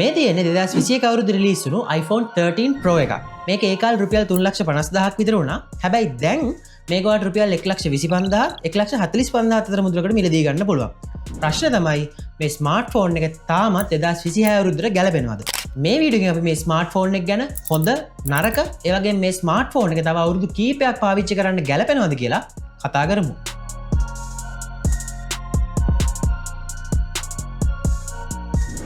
මේ තියෙන 2021 අවුරුද්ද රිලීස් වුණු iPhone 13 Pro එකක්. මේක ඒ කාලේ රුපියල් 3,50,000ක් විතර වුණා. හැබැයි දැන් මේකට රුපියල් 1,25,000 1,45,000 අතර මුදලකට මිලදී ගන්න පුළුවන්. ප්‍රශ්නේ තමයි මේ ස්මාර්ට්ෆෝන් එක තාමත් 2026 අවුරුද්දට ගැලපෙනවද? මේ වීඩියෝ එකෙන් අපි මේ ස්මාර්ට්ෆෝන් එක ගැන හොඳ නරක ඒ වගේම මේ ස්මාර්ට්ෆෝන් එක තව අවුරුදු කීපයක් පාවිච්චි කරන්න ගැලපෙනවද කියලා කතා කරමු.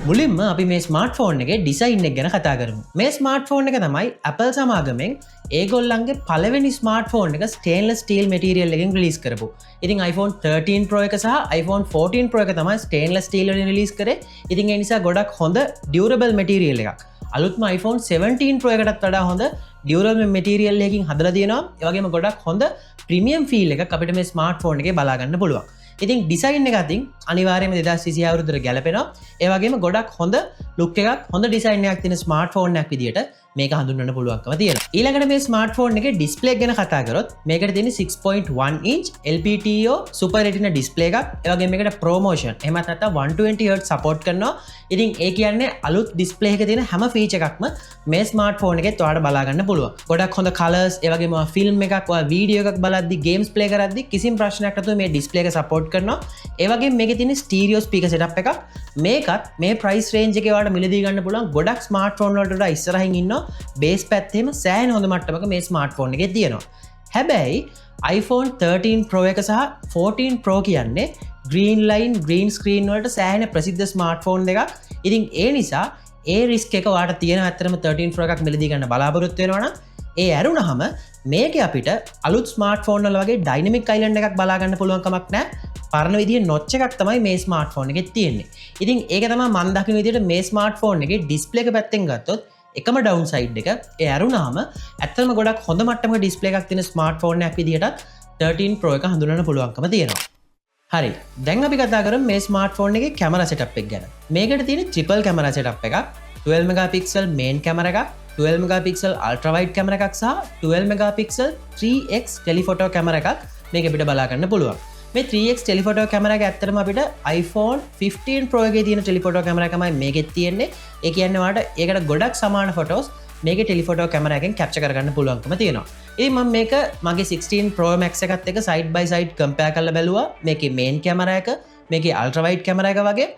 මුලින්ම අපි මේ ස්මාර්ට්ෆෝන් එකේ ඩිසයින් එක ගැන කතා කරමු. මේ ස්මාර්ට්ෆෝන් එක තමයි Apple සමාගමෙන් ඒගොල්ලන්ගේ පළවෙනි ස්මාර්ට්ෆෝන් එක ස්ටේන්ලස් ස්ටීල් මැටීරියල් එකෙන් රිලීස් කරපු. ඉතින් iPhone 13 Pro එක සහ iPhone 14 Pro එක තමයි ස්ටේන්ලස් ස්ටීල් වලින් රිලීස් කරේ. ඉතින් ඒ නිසා ගොඩක් හොඳ ඩියුරබල් මැටීරියල් එකක්. අලුත්ම iPhone 17 Pro එකටත් වඩා හොඳ ඩියුරබල් මැටීරියල් එකකින් හදලා තියෙනවා. ඒ වගේම ගොඩක් හොඳ ප්‍රීමියම් ෆීල් එකක් අපිට මේ ස්මාර්ට්ෆෝන් එකේ බලා ගන්න පුළුවන්. ඉතින් ඩිසයින් එක අතින් අනිවාර්යයෙන්ම 2026 අවුරුද්දට ගැලපෙනවා. ඒ වගේම ගොඩක් හොඳ ලුක් එකක් හොඳ ඩිසයින් එකක් තියෙන ස්මාර්ට්ෆෝන් එකක් විදියට මේක හඳුන්වන්න පුළුවන්කම තියෙනවා. ඊළඟට මේ ස්මාර්ට්ෆෝන් එකේ ඩිස්ප්ලේ ගැන කතා කරොත් මේකට තියෙන 6.1 inch LPTO Super Retina display එකක්. ඒ වගේම මේකට ProMotion එහෙමත් නැත්නම් 120 Hz සපෝට් කරනවා. ඉතින් ඒ කියන්නේ අලුත් ඩිස්ප්ලේ එකක තියෙන හැම ෆීචර් එකක්ම මේ ස්මාර්ට්ෆෝන් එකෙත් ඔයාලට බලා ගන්න පුළුවන්. ගොඩක් හොඳ කලර්ස් ඒ වගේම ෆිල්ම් එකක් ඔයා වීඩියෝ එකක් බලද්දි ගේම්ස් ප්ලේ කරද්දි කිසිම ප්‍රශ්නයක් නැතුව මේ ඩිස්ප්ලේ එක සපෝට් කරනවා. ඒ වගේම මේකේ තියෙන ස්ටීරියෝ ස්පීකර් සෙටප් එකක්. මේකත් මේ ප්‍රයිස් රේන්ජ් එකේ ඔයාලට මිලදී ගන්න පුළුවන්. ගොඩක් ස්මාර්ට්ෆෝන් වලට වඩා ඉස්සරහින් ඉන්නවා. බේස් පැත්තේම සෑහෙන හොඳ මට්ටමක මේ ස්මාර්ට්ෆෝන් එකේ තියෙනවා. හැබැයි iPhone 13 Pro එක සහ 14 Pro කියන්නේ green line green screen වලට සෑහෙන ප්‍රසිද්ධ ස්මාර්ට්ෆෝන් දෙකක්. ඉතින් ඒ නිසා ඒ රිස්ක් එක ඔයාලට තියෙන ඇත්තටම 13 Pro එකක් මිලදී ගන්න බලාපොරොත්තු වෙනවා නම් ඒ ඇරුණාම මේකේ අපිට අලුත් ස්මාර්ට්ෆෝන් වල වගේ ඩයිනමික් අයිලන්ඩ් එකක් බලා ගන්න පුළුවන් කමක් නැහැ. පරණ විදිහේ නොච් එකක් තමයි මේ ස්මාර්ට්ෆෝන් එකේ තියෙන්නේ. ඉතින් ඒක තමයි මම දකින විදිහට මේ ස්මාර්ට්ෆෝන් එකේ ඩිස්ප්ලේ එක පැත්තෙන් ගත්තොත් එකම ඩවුන් සයිඩ් එක ඒ ඇරුණාම ඇත්තටම ගොඩක් හොඳ මට්ටමක ඩිස්ප්ලේ එකක් තියෙන ස්මාර්ට්ෆෝන් එකක් විදිහට 13 Pro එක හඳුනන්න පුළුවන්කම තියෙනවා. හරි, දැන් අපි කතා කරමු මේ ස්මාර්ට්ෆෝන් එකේ කැමරා සෙටප් එක ගැන. මේකට තියෙන ට්‍රිපල් කැමරා සෙටප් එකක්, 12 මෙගාපික්සල් මේන් කැමරා එකක්, 12 මෙගාපික්සල් අල්ට්‍රා වයිඩ් කැමරා එකක් සහ 12 මෙගාපික්සල් 3x ටෙලිෆොටෝ කැමරා එකක් මේක අපිට බලා ගන්න පුළුවන්. මේ 3x ටෙලිෆොටෝ කැමරා එක ඇත්තටම අපිට iPhone 15 Pro එකේ තියෙන ටෙලිෆොටෝ කැමරා එකමයි මේකෙත් තියෙන්නේ. ඒ කියන්නේ ඔයාලට ඒකට ගොඩක් සමාන ෆොටෝස් මේකේ ටෙලිෆොටෝ කැමරා එකෙන් කැප්චර් කරගන්න පුළුවන්කම තියෙනවා. ඉතින් මම මේක මගේ 16 Pro Max එකත් එක්ක side by side compare කරලා බැලුවා. මේකේ main කැමරා එක, මේකේ ultra wide කැමරා එක වගේ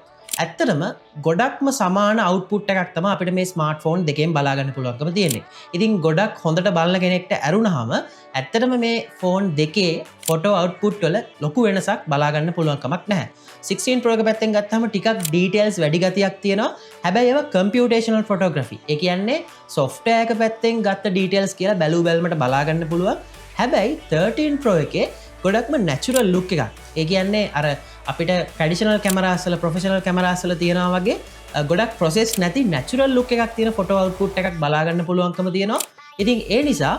ඇත්තටම ගොඩක්ම සමාන අවුට්පුට් එකක් තමයි අපිට මේ ස්මාර්ට්ෆෝන් දෙකෙන් බලා ගන්න පුළුවන්කම තියෙන්නේ. ඉතින් ගොඩක් හොඳට බලන කෙනෙක්ට ඇරුණාම ඇත්තටම මේ ෆෝන් දෙකේ ෆොටෝ අවුට්පුට් වල ලොකු වෙනසක් බලා ගන්න පුළුවන් කමක් නැහැ. 16 Pro එක පැත්තෙන් ගත්තාම ටිකක් ඩීටේල්ස් වැඩි ගතියක් තියෙනවා. හැබැයි ඒවා කම්පියුටේෂනල් ෆොටෝග්‍රැෆි. ඒ කියන්නේ software එක පැත්තෙන් ගත්ත ඩීටේල්ස් කියලා බැලු බැලමට බලා ගන්න පුළුවන්. හැබැයි 13 Pro එකේ ගොඩක්ම නැචුරල් ලුක් එකක්. ඒ කියන්නේ අර අපිට ට්‍රැඩිෂනල් කැමරාස් වල ප්‍රොෆෙෂනල් කැමරාස් වල තියනවා වගේ ගොඩක් ප්‍රොසෙස් නැති නැචුරල් ලුක් එකක් තියෙන ෆොටෝ අවුට්පුට් එකක් බලා ගන්න පුළුවන්කම තියෙනවා. ඉතින් ඒ නිසා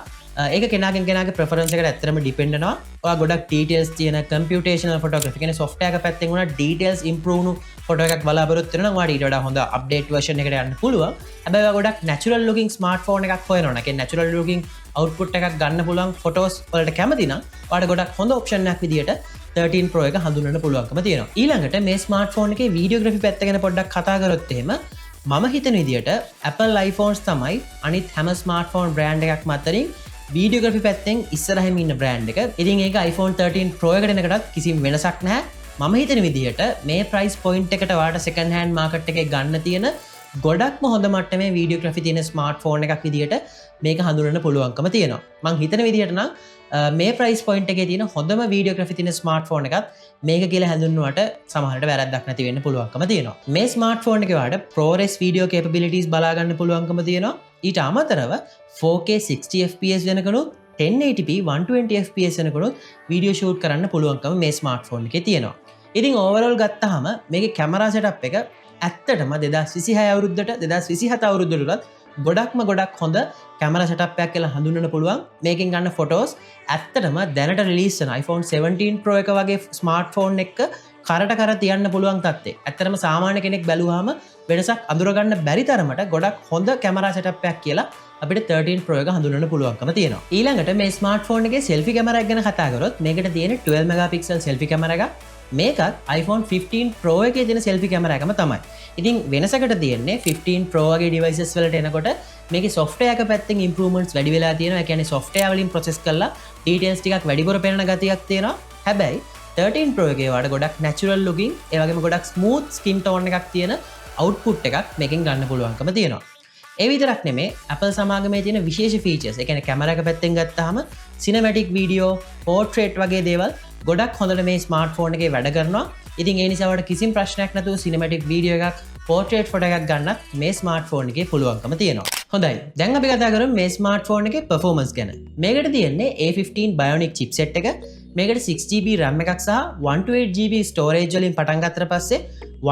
ඒක කෙනාගෙන් කෙනාගේ ප්‍රෙෆරන්ස් එකට ඇත්තටම ඩිපෙන්ඩ් වෙනවා. ඔයා ගොඩක් ඩීටේල්ස් තියෙන කම්පියුටේෂනල් ෆොටෝග්‍රැෆි කියන්නේ software එක පැත්තෙන් උනා ඩීටේල්ස් ඉම්ප්‍රූව් වුණු ෆොටෝ එකක් බලාපොරොත්තු වෙනවා නම් ඔයාට ඊට වඩා හොඳ අප්ඩේට් version එකකට යන්න පුළුවන්. හැබැයි ඔයා ගොඩක් natural looking smartphone එකක් හොයනවා නම් කියන්නේ natural looking output එකක් ගන්න පුළුවන් ෆොටෝස් වලට කැමති නම් ඔයාට ගොඩක් හොඳ ඔප්ෂන් එකක් විදියට 13 Pro එක හඳුන්වන්න පුළුවන්කම තියෙනවා. ඊළඟට මේ ස්මාර්ට්ෆෝන් එකේ වීඩියෝග්‍රැෆි පැත්ත ගැන පොඩ්ඩක් කතා කරොත් එහෙම මම හිතන විදියට Apple iPhones තමයි අනිත් හැම ස්මාර්ට්ෆෝන් බ්‍රෑන්ඩ් එකක්ම අතරින් වීඩියෝග්‍රැෆි පැත්තෙන් ඉස්සරහින් ඉන්න බ්‍රෑන්ඩ් එක. ඉතින් ඒක iPhone 13 Pro එකට එනකටත් කිසිම වෙනසක් නැහැ. මම හිතන විදියට මේ ප්‍රයිස් පොයින්ට් එකට ඔයාලට සෙකන්ඩ් හෑන්ඩ් මාකට් එකේ ගන්න තියෙන ගොඩක්ම හොඳ මට්ටමේ වීඩියෝග්‍රැෆි තියෙන ස්මාර්ට්ෆෝන් එකක් විදියට මේක හඳුනන්න පුළුවන්කම තියෙනවා. මං හිතන විදියට නම් මේ ප්‍රයිස් පොයින්ට් එකේ තියෙන හොඳම වීඩියෝග්‍රැෆි තියෙන ස්මාර්ට්ෆෝන් එකත් මේක කියලා හැඳින්වුවට සමහරට වැරද්දක් නැති වෙන්න පුළුවන්කම තියෙනවා. මේ ස්මාර්ට්ෆෝන් එකේ වාට ProRes video capabilities බලා ගන්න පුළුවන්කම තියෙනවා. ඊට අමතරව 4K 60 fps වෙනකනුත් 1080p 120 fps වෙනකනුත් වීඩියෝ ෂූට් කරන්න පුළුවන්කම මේ ස්මාර්ට්ෆෝන් එකේ තියෙනවා. ඉතින් ඕවරෝල් ගත්තාම මේකේ කැමරා සෙටප් එක ඇත්තටම 2026 අවුරුද්දට 2027 අවුරුද්දටත් ගොඩක් හොඳ කැමරා සෙටප් එකක් කියලා හඳුන්වන්න පුළුවන්. මේකෙන් ගන්න ෆොටෝස් ඇත්තටම දැනට රිලීස් වෙන iPhone 17 Pro එක වගේ ස්මාර්ට්ෆෝන් එකක කරට කර තියන්න පුළුවන් තත්ත්වය. ඇත්තටම සාමාන්‍ය කෙනෙක් බැලුවාම වෙනසක් අඳුරගන්න බැරි තරමට ගොඩක් හොඳ කැමරා සෙටප් එකක් කියලා අපිට 13 Pro එක හඳුන්වන්න පුළුවන්කම තියෙනවා. ඊළඟට මේ ස්මාර්ට්ෆෝන් එකේ selfie කැමරා එක ගැන කතා කරොත් මේකට තියෙන 12 මෙගාපික්සල් selfie කැමරා එකක්, මේකත් iPhone 15 Pro එකේ තියෙන selfie camera එකම තමයි. ඉතින් වෙනසකට තියෙන්නේ 15 Pro වගේ devices වලට එනකොට මේකේ software එක පැත්තෙන් improvements වැඩි වෙලා තියෙනවා. ඒ කියන්නේ software වලින් process කරලා details ටිකක් වැඩිපුර පේන ගතියක් තියෙනවා. හැබැයි 13 Pro එකේ වඩා ගොඩක් natural looking ඒ වගේම ගොඩක් smooth skin tone එකක් තියෙන output එකක් මේකෙන් ගන්න පුළුවන්කම තියෙනවා. ඒ විතරක් නෙමේ Apple සමාගමේ තියෙන විශේෂ features. ඒ කියන්නේ කැමරා එක පැත්තෙන් ගත්තාම cinematic video, portrait වගේ දේවල් ගොඩක් හොඳට මේ ස්මාර්ට්ෆෝන් එකේ වැඩ කරනවා. ඉතින් ඒ නිසා ඔයාලට කිසිම ප්‍රශ්නයක් නැතුව cinematic video එකක්, portrait photo එකක් ගන්නත් මේ ස්මාර්ට්ෆෝන් එකේ පුළුවන්කම තියෙනවා. හොඳයි. දැන් අපි කතා කරමු මේ ස්මාර්ට්ෆෝන් එකේ performance ගැන. මේකට තියෙන්නේ A15 Bionic chipset එක. මේකට 6GB RAM එකක් සහ 128GB storage වලින් පටන් ගත්තට පස්සේ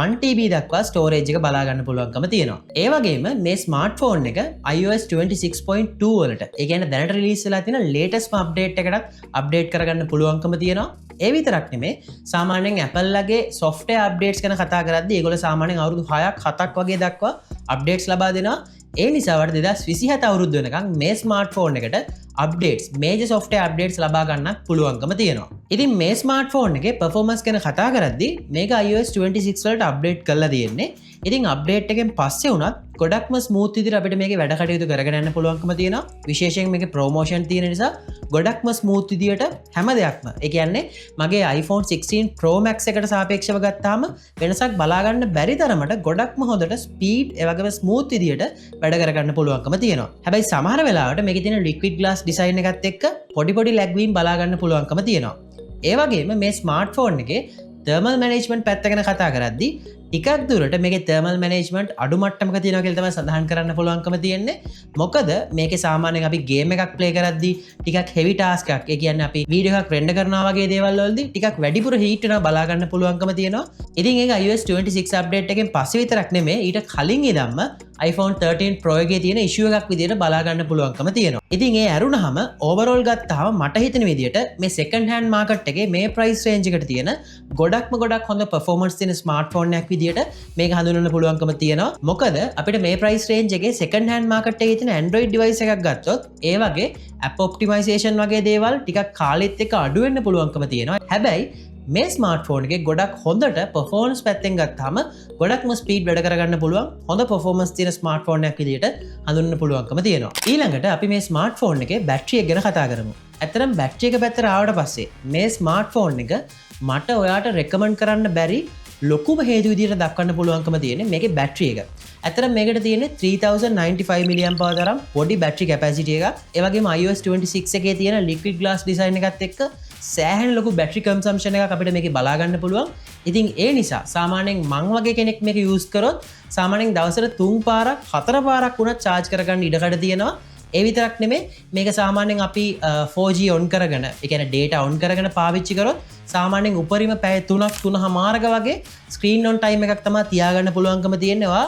1TB දක්වා storage එක බලා ගන්න පුළුවන්කම තියෙනවා. ඒ වගේම මේ ස්මාර්ට්ෆෝන් එක iOS 26.2 වලට, ඒ කියන්නේ දැනට රිලීස් වෙලා තියෙන latest update එකකට අප්ඩේට් කරගන්න පුළුවන්කම තියෙනවා. ඒ විතරක් නෙමේ සාමාන්‍යයෙන් Apple ලගේ software updates ගැන කතා කරද්දී ඒගොල්ලෝ සාමාන්‍යයෙන් අවුරුදු 6ක් 7ක් වගේ දක්වා updates ලබා දෙනවා. ඒ නිසා වට 2027 අවුරුද්ද වෙනකන් මේ ස්මාර්ට්ෆෝන් එකට updates, major software updates ලබා ගන්න පුළුවන්කම තියෙනවා. ඉතින් මේ ස්මාර්ට්ෆෝන් එකේ performance ගැන කතා කරද්දී මේක iOS 26 වලට update කරලා තියෙන්නේ. ඉතින් update එකෙන් පස්සේ වුණත් ගොඩක්ම smooth විදිහට අපිට මේකේ වැඩ කටයුතු කරගෙන යන්න පුළුවන්කම තියෙනවා. විශේෂයෙන් මේකේ promotion තියෙන නිසා ගොඩක්ම smooth විදිහට හැම දෙයක්ම. ඒ කියන්නේ මගේ iPhone 16 Pro Max එකට සාපේක්ෂව ගත්තාම වෙනසක් බලා ගන්න බැරි තරමට ගොඩක්ම හොඳට speed ඒ වගේම smooth විදිහට වැඩ කරගන්න පුළුවන්කම තියෙනවා. හැබැයි සමහර වෙලාවට මේකේ තියෙන liquid glass design එකත් එක්ක පොඩි lag වීම බලා ගන්න පුළුවන්කම තියෙනවා. ඒ වගේම මේ ස්මාර්ට්ෆෝන් එකේ thermal management පැත්ත ගැන කතා කරද්දී ටිකක් දුරට මේකේ thermal management අඩු මට්ටමක තියෙනවා කියලා තමයි සඳහන් කරන්න පුළුවන්කම තියෙන්නේ. මොකද මේකේ සාමාන්‍යයෙන් අපි game එකක් play කරද්දී ටිකක් heavy task එකක්, ඒ කියන්නේ අපි video එකක් render කරනවා වගේ දේවල් වලදී ටිකක් වැඩිපුර heat වෙනවා බලා ගන්න පුළුවන්කම තියෙනවා. ඉතින් ඒක iOS 26 update එකෙන් පස්සේ විතරක් නෙමෙයි ඊට කලින් ඉඳන්ම iPhone 13 Pro එකේ තියෙන issue එකක් විදිහට බලා ගන්න පුළුවන්කම තියෙනවා. ඉතින් ඒ අරුණාම overall ගත්තාම මට හිතෙන විදිහට මේ second hand market එකේ මේ price range එකට තියෙන ගොඩක් හොඳ performance තියෙන smartphone එකක් විදිහට මේක හඳුන්වන්න පුළුවන්කම තියෙනවා. මොකද අපිට මේ price range එකේ second hand market එකේ තියෙන Android device එකක් ගත්තොත් ඒ වගේ app optimization වගේ දේවල් ටිකක් කාලෙත් එක්ක අඩු වෙන්න පුළුවන්කම තියෙනවා. හැබැයි මේ ස්මාර්ට්ෆෝන් එකේ ගොඩක් හොඳට performance පැත්තෙන් ගත්තාම ගොඩක්ම ස්පීඩ් වැඩ කරගන්න පුළුවන් හොඳ performance තියෙන ස්මාර්ට්ෆෝන් එකක් විදිහට හඳුන්වන්න පුළුවන්කම තියෙනවා. ඊළඟට අපි මේ ස්මාර්ට්ෆෝන් එකේ බැටරි එක ගැන කතා කරමු. ඇත්තටම බැටරි එක පැත්තට ආවට පස්සේ මේ ස්මාර්ට්ෆෝන් එක මට ඔයාට recommend කරන්න බැරි ලොකුම හේතු විදිහට දක්වන්න පුළුවන්කම තියෙන්නේ මේකේ බැටරි එක. ඇත්තටම මේකට තියෙන්නේ 3095 mAh තරම් පොඩි බැටරි කැපැසිටි එකක්. ඒ වගේම iOS 26 එකේ තියෙන liquid glass design එකත් එක්ක සෑහෙන ලොකු බැටරි කන්සම්ප්ෂන් එකක් අපිට මේකේ බලා ගන්න පුළුවන්. ඉතින් ඒ නිසා සාමාන්‍යයෙන් මං වගේ කෙනෙක් මේක යූස් කරොත් සාමාන්‍යයෙන් දවසට 3 පාරක් 4 පාරක් වුණත් charge කරගන්න ඉඩකඩ තියෙනවා. ඒ විතරක් නෙමෙයි මේක සාමාන්‍යයෙන් අපි 4G on කරගෙන, ඒ කියන්නේ data on කරගෙන පාවිච්චි කරොත් සාමාන්‍යයෙන් උපරිම පැය 3.5 වගේ screen on time එකක් තමයි තියාගන්න පුළුවන්කම තියෙනවා.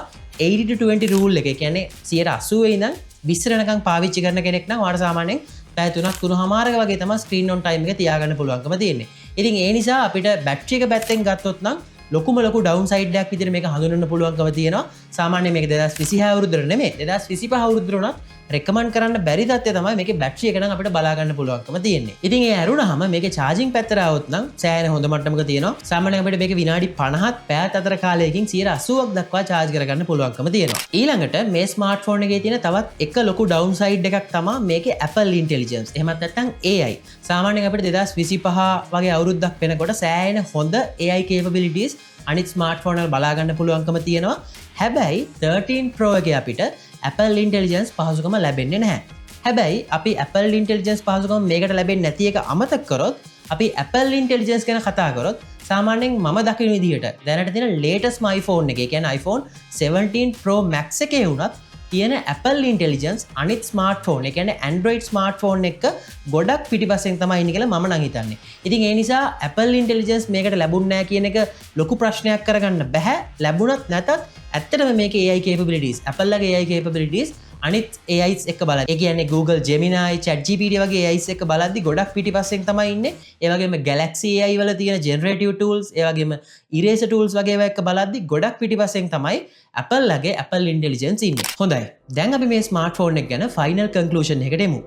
80-20 rule එක. ඒ කියන්නේ 80% ඉඳන් 20 වෙනකන් පාවිච්චි කරන කෙනෙක් නම් ඔයාලට සාමාන්‍යයෙන් පැය 3.5 වගේ තමයි screen on time එක තියාගන්න පුළුවන්කම තියෙන්නේ. ඉතින් ඒ නිසා අපිට බැටරි එක පැත්තෙන් ගත්තොත් නම් ලොකු ඩවුන්සයිඩ් එකක් විදිහට මේක හඳුන්වන්න පුළුවන්කම තියෙනවා. සාමාන්‍යයෙන් මේක 2026 අවුරුද්දට නෙමෙයි 2025 අවුරුද්දට උනත් රෙකමන්ඩ් කරන්න බැරි තත්ත්වය තමයි මේකේ බැටරි එක නම් අපිට බලා ගන්න පුළුවන්කම තියෙන්නේ. ඉතින් ඒ ඇරුණාම මේකේ charging පැත්තට આવොත් නම් සෑහෙන හොඳ මට්ටමක තියෙනවා. සාමාන්‍යයෙන් අපිට මේක විනාඩි 50ත් පැයත් අතර කාලයකින් 80ක් දක්වා charge කරගන්න පුළුවන්කම තියෙනවා. ඊළඟට මේ ස්මාර්ට්ෆෝන් එකේ තියෙන තවත් එක ලොකු ඩවුන්සයිඩ් එකක් තමයි මේකේ Apple Intelligence. එහෙමත් නැත්නම් AI. සාමාන්‍යයෙන් අපිට 2025 වගේ අවුරුද්දක් වෙනකොට සෑහෙන හොඳ AI capabilities අනිත් ස්මාර්ට්ෆෝන් වල බලා ගන්න පුළුවන්කම තියෙනවා. හැබැයි 13 Pro එකේ අපිට Apple Intelligence පහසුකම ලැබෙන්නේ නැහැ. හැබැයි අපි Apple Intelligence පහසුකම මේකට ලැබෙන්නේ නැති එක අමතක කරොත් අපි Apple Intelligence ගැන කතා කරොත් සාමාන්‍යයෙන් මම දකින විදිහට දැනට තියෙන latest iPhone එකේ කියන්නේ iPhone 17 Pro Max එකේ වුණත් තියෙන Apple Intelligence අනිත් ස්මාර්ට්ෆෝන් එක කියන්නේ Android ස්මාර්ට්ෆෝන් එක ගොඩක් පිටිපස්සෙන් තමයි ඉන්නේ කියලා මම නම් හිතන්නේ. ඉතින් ඒ නිසා Apple Intelligence මේකට ලැබුණ නැහැ කියන එක ලොකු ප්‍රශ්නයක් කරගන්න බෑ. ලැබුණත් නැතත් ඇත්තටම මේකේ AI capabilities, Apple ලගේ AI capabilities අනිත් AIs එක බලද්දි, ඒ කියන්නේ Google Gemini, ChatGPT වගේ AIs එක බලද්දි ගොඩක් පිටිපස්සෙන් තමයි ඉන්නේ. ඒ වගේම Galaxy AI වල තියෙන generative tools, ඒ වගේම eraser tools වගේ ඒවා එක බලද්දි ගොඩක් පිටිපස්සෙන් තමයි Apple ලගේ Apple Intelligence ඉන්නේ. හොඳයි. දැන් අපි මේ ස්මාර්ට්ෆෝන් එක ගැන final conclusion එකට එමු.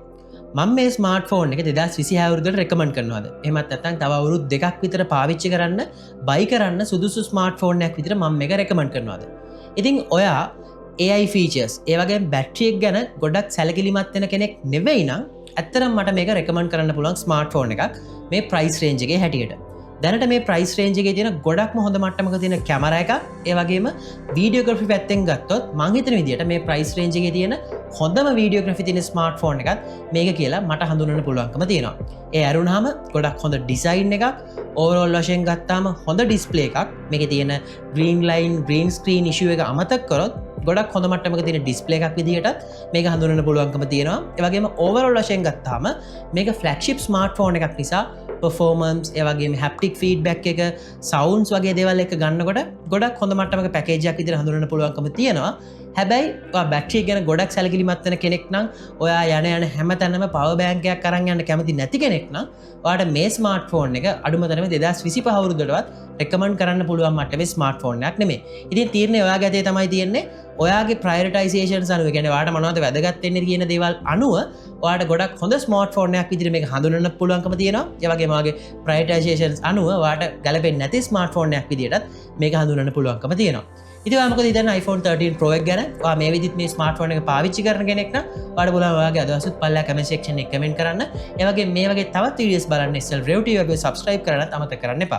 මම මේ ස්මාර්ට ෆෝන් එක 2026 අවුරුද්දට රෙකමන්ඩ් කරනවාද එහෙමත් නැත්නම් තව අවුරුදු 2ක් විතර පාවිච්චි කරන්න බයි කරන්න සුදුසු ස්මාර්ට ෆෝන් එකක් විතර මම මේක රෙකමන්ඩ් කරනවාද ඉතින් ඔයා AI ෆීචර්ස් ඒ වගේ බැටරි එක ගැන ගොඩක් සැලකිලිමත් වෙන කෙනෙක් නෙවෙයි නම් ඇත්තටම මට මේක රෙකමන්ඩ් කරන්න පුළුවන් ස්මාර්ට ෆෝන් එකක් මේ ප්‍රයිස් රේන්ජ් එකේ හැටියට දැනට මේ ප්‍රයිස් රේන්ජ් එකේ තියෙන ගොඩක්ම හොඳ මට්ටමක තියෙන කැමරා එකක් ඒ වගේම වීඩියෝග්‍රැෆි පැත්තෙන් ගත්තොත් මං හිතන විදිහට මේ ප්‍රයිස් රේන්ජ් එකේ තියෙන හොඳම වීඩියෝග්‍රැෆි තියෙන ස්මාර්ට් ෆෝන් එකක් මේක කියලා මට හඳුනන්න පුළුවන්කම තියෙනවා. ඒ අරුණාම ගොඩක් හොඳ ඩිසයින් එකක් ඕවර්ऑल වශයෙන් ගත්තාම හොඳ ඩිස්ප්ලේ එකක් මේකේ තියෙන ග්‍රීන් ලයින් ග්‍රීන් ස්ක්‍රීන් ඉෂුව එක අමතක කරොත් ගොඩක් හොඳ මට්ටමක තියෙන ඩිස්ප්ලේ එකක් විදිහටත් මේක හඳුනන්න පුළුවන්කම තියෙනවා. ඒ වගේම ඕවර්ऑල් වශයෙන් ගත්තාම මේක ෆ්ලැග්ෂිප් ස්මාර්ට් ෆෝන් එකක් නිසා performance ඒ වගේම haptic feedback එක sounds වගේ දේවල් එක ගන්නකොට ගොඩක් හොඳ මට්ටමක පැකේජ් එකක් විදිහට හඳුනන්න පුළුවන්කම තියෙනවා. හැබැයි ඔයා බැටරි ගැන ගොඩක් සැලකිලිමත් වෙන කෙනෙක් නම් ඔයා යන හැම තැනම පවර් බෑන්ක් එකක් අරන් යන්න කැමති නැති කෙනෙක් නම් ඔයාට මේ ස්මාර්ට් ෆෝන් එක අඩුම තරමේ 2025 අවුරුද්දටවත් රෙකමන්ඩ් කරන්න පුළුවන් මට්ටමේ ස්මාර්ට් ෆෝන් එකක් නෙමෙයි. ඉතින් තීරණය ඔයාගේ අතේ තමයි තියෙන්නේ. ඔයාගේ ප්‍රයොරිටයිසේෂන්ස් අනුව කියන්නේ ඔයාට මොනවද වැදගත් වෙන්නේ කියන දේවල් අනුව ඔයාට ගොඩක් හොඳ ස්මාර්ට් ෆෝන් එකක් විදිහට මේක හඳුනන්න පුළුවන්කම තියෙනවා. ඒ වගේම ඔයාගේ ප්‍රයොරිටයිසේෂන්ස් අනුව ඔයාට ගැලපෙන්නේ නැති ස්මාර්ට් ෆෝන් එකක් විදිහටත් මේක හඳුනන්න පුළුවන්කම තියෙනවා. ඉතින් ඔයා මොකද හිතන්නේ iPhone 13 Pro එක ගැන? ඔයා මේ විදිහට මේ ස්මාර්ට් ෆෝන් එක පාවිච්චි කරන කෙනෙක් නම් ඔයාට බලන්න ඔයාගේ අදහසත් පල්ලා කමෙන්ට් සෙක්ෂන් එකේ කමෙන්ට් කරන්න. ඒ වගේ මේ වගේ තවත් වීඩියෝස් බලන්න ඉස්සෙල් රෙව් TV එක සබ්ස්ක්‍රයිබ් කරන්නත් අමතක කරන්න එපා.